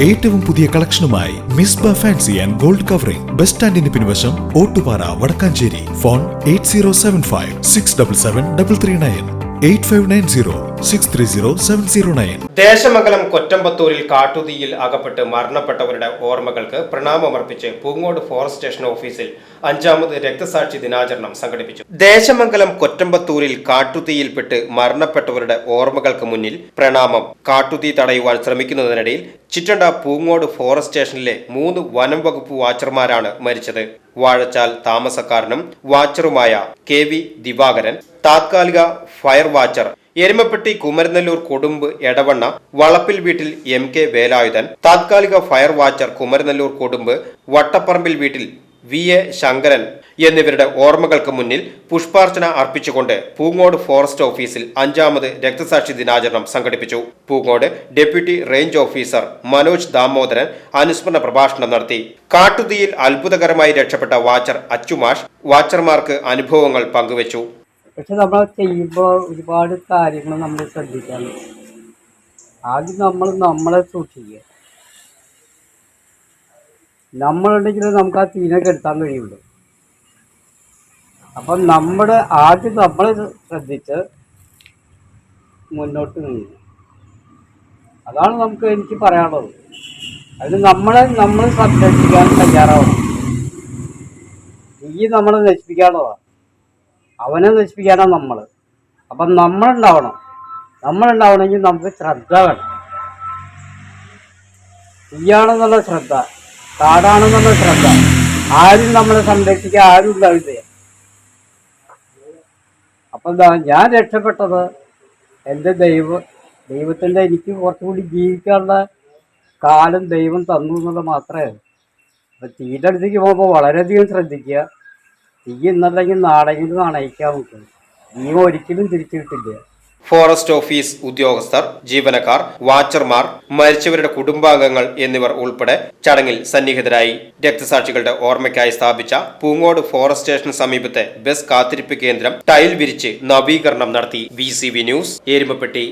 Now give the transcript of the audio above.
ഏറ്റവും പുതിയ കളക്ഷനുമായി Misba fancy and gold covering bus സ്റ്റാൻഡിന് പിൻവശം ഓട്ടുപാറ വടക്കാഞ്ചേരി. ഫോൺ 8075677339 8590630709. ദേശമംഗലം കൊറ്റമ്പത്തൂരിൽ കാട്ടുതീയിൽ അകപ്പെട്ട് മരണപ്പെട്ടവരുടെ ഓർമ്മകൾക്ക് പ്രണാമമർപ്പിച്ച് പൂങ്ങോട് ഫോറസ്റ്റ് സ്റ്റേഷൻ ഓഫീസിൽ 5ാമത് രക്തസാക്ഷി ദിനാചരണം സംഘടിപ്പിച്ചു. ദേശമംഗലം കൊറ്റമ്പത്തൂരിൽ കാട്ടുതീയിൽപ്പെട്ട് മരണപ്പെട്ടവരുടെ ഓർമ്മകൾക്ക് മുന്നിൽ പ്രണാമം. കാട്ടുതീ തടയുവാൻ ശ്രമിക്കുന്നതിനിടയിൽ ചിറ്റണ്ട പൂങ്ങോട് ഫോറസ്റ്റ് സ്റ്റേഷനിലെ 3 വനം വകുപ്പ് വാച്ചർമാരാണ് മരിച്ചത്. വാഴച്ചാൽ താമസക്കാരനും വാച്ചറുമായ KV ദിവാകരൻ, താത്കാലിക ഫയർ വാച്ചർ എരുമപ്പെട്ടി കുമരനെല്ലൂർ കൊടുമ്പ് എടവണ്ണ വളപ്പിൽ വീട്ടിൽ MK വേലായുധൻ, താത്കാലിക ഫയർ വാച്ചർ കുമരനെല്ലൂർ കൊടുമ്പ് വട്ടപ്പറമ്പിൽ വീട്ടിൽ VA ശങ്കരൻ എന്നിവരുടെ ഓർമ്മകൾക്ക് മുന്നിൽ പുഷ്പാർച്ചന അർപ്പിച്ചുകൊണ്ട് പൂങ്ങോട് ഫോറസ്റ്റ് ഓഫീസിൽ 5ാമത് രക്തസാക്ഷി ദിനാചരണം സംഘടിപ്പിച്ചു. Poongode deputy range officer Manoj Damodaran അനുസ്മരണ പ്രഭാഷണം നടത്തി. കാട്ടുതീയിൽ അത്ഭുതകരമായി രക്ഷപ്പെട്ട വാച്ചർ അച്ചുമാഷ് വാച്ചർമാർക്ക് അനുഭവങ്ങൾ പങ്കുവച്ചു. പക്ഷെ നമ്മൾ ചെയ്യുമ്പോൾ ഒരുപാട് കാര്യങ്ങൾ നമ്മൾ ശ്രദ്ധിക്കണം. ആദ്യം നമ്മളെ സൂക്ഷിക്കുക. നമ്മളുണ്ടെങ്കിൽ നമുക്ക് ആ തീനെ കെടുത്താൻ കഴിയുള്ളൂ. അപ്പം ആദ്യം നമ്മളെ ശ്രദ്ധിച്ച് മുന്നോട്ട് നീങ്ങുക. അതാണ് എനിക്ക് പറയാനുള്ളത്. അതിന് നമ്മൾ സംരക്ഷിക്കാൻ തയ്യാറാവണം. ഈ നമ്മളെ നശിപ്പിക്കാനുള്ളതാണ്, അവനെ നശിപ്പിക്കാനാണ് നമ്മൾ. അപ്പം നമ്മളുണ്ടാവണമെങ്കിൽ നമുക്ക് ശ്രദ്ധ വേണം. തീയാണെന്നുള്ള ശ്രദ്ധ, കാടാണെന്നുള്ള ശ്രദ്ധ. ആരും നമ്മളെ സംരക്ഷിക്കാൻ ആരും ഉണ്ടാവില്ല. അപ്പം ഞാൻ രക്ഷപ്പെട്ടത് എൻ്റെ ദൈവത്തിൻ്റെ എനിക്ക് കുറച്ചുകൂടി ജീവിക്കാനുള്ള കാലം ദൈവം തന്നു എന്നുള്ളത് മാത്രമേ. അപ്പം തീയുടെ അടുത്തേക്ക് പോകുമ്പോൾ വളരെയധികം ശ്രദ്ധിക്കുക. തീ എന്നല്ലെങ്കിൽ നാടെങ്കിലും അണയിക്കാൻ നോക്കും. ജീവൻ ഒരിക്കലും തിരിച്ചു കിട്ടില്ല. ഫോറസ്റ്റ് ഓഫീസ് ഉദ്യോഗസ്ഥർ, ജീവനക്കാർ, വാച്ചർമാർ, മരിച്ചവരുടെ കുടുംബാംഗങ്ങൾ എന്നിവർ ഉൾപ്പെടെ ചടങ്ങിൽ സന്നിഹിതരായി. രക്തസാക്ഷികളുടെ ഓർമ്മയ്ക്കായി സ്ഥാപിച്ച പൂങ്ങോട് ഫോറസ്റ്റ് സ്റ്റേഷന് സമീപത്തെ ബസ് കാത്തിരിപ്പ് കേന്ദ്രം ടൈൽ വിരിച്ച് നവീകരണം നടത്തി. VCV news, Erumapetty.